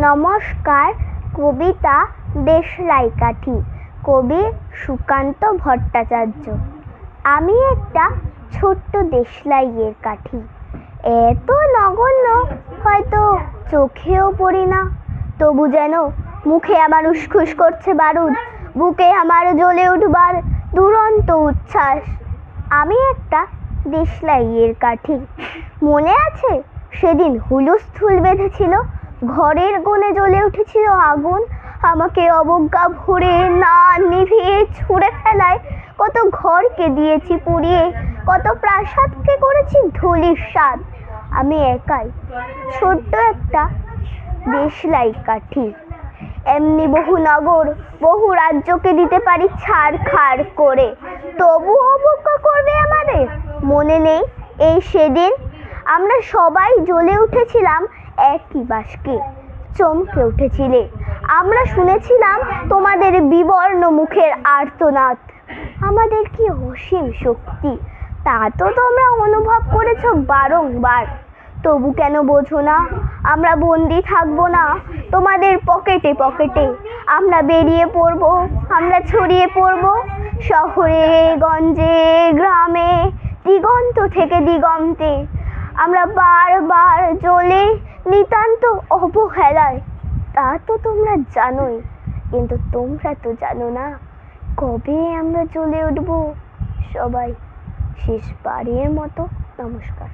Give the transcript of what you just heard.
নমস্কার। কবিতা দেশলাই কাঠি, কবি সুকান্ত ভট্টাচার্য। আমি একটা ছোট্ট দেশলাইয়ের কাঠি, এত নগণ্য হয়তো চোখেও পড়ি না, তবু যেন মুখে আমার উসখুস করছে বারুদ, বুকে আমার জ্বলে উঠবার দুরন্ত উচ্ছ্বাস। আমি একটা দেশলাইয়ের কাঠি। মনে আছে সেদিন হুলস্থুল বেঁধেছিল, ঘরের কোণে জ্বলে উঠেছিল আগুন, আমাকে অবজ্ঞা ভরে না নিভিয়ে ছুঁড়ে ফেলায় কত ঘরকে দিয়েছি পুড়িয়ে, কত প্রাসাদকে করেছি ধূলিসাৎ। আমি একাই ছোট্ট একটা দেশলাই কাঠি, এমনি বহু নগর বহু রাজ্যকে দিতে পারি ছাড়খাড় করে, তবু অবজ্ঞা করবে আমাদের। মনে নেই এই সেদিন আমরা সবাই জ্বলে উঠেছিলাম একই বাষ্পে, চমকে উঠেছিলে, আমরা শুনেছিলাম তোমাদের বিবর্ণ মুখের আর্তনাদ। আমাদের কি অসীম শক্তি তা তো তোমরা অনুভব করেছো বারংবার, তবু কেন বোঝো না? আমরা বন্দি থাকবো না তোমাদের পকেটে পকেটে, আমরা বেরিয়ে পড়বো, আমরা ছড়িয়ে পড়বো শহরে গঞ্জে গ্রামে, দিগন্ত থেকে দিগন্তে। আমরা বারবার জ্বলে নিতান্ত অবহেলায়, তা তো তোমরা জানোই, কিন্তু তোমরা তো জানো না কবে আমরা জ্বলে উঠবো। সবাই শেষবারের মতো নমস্কার।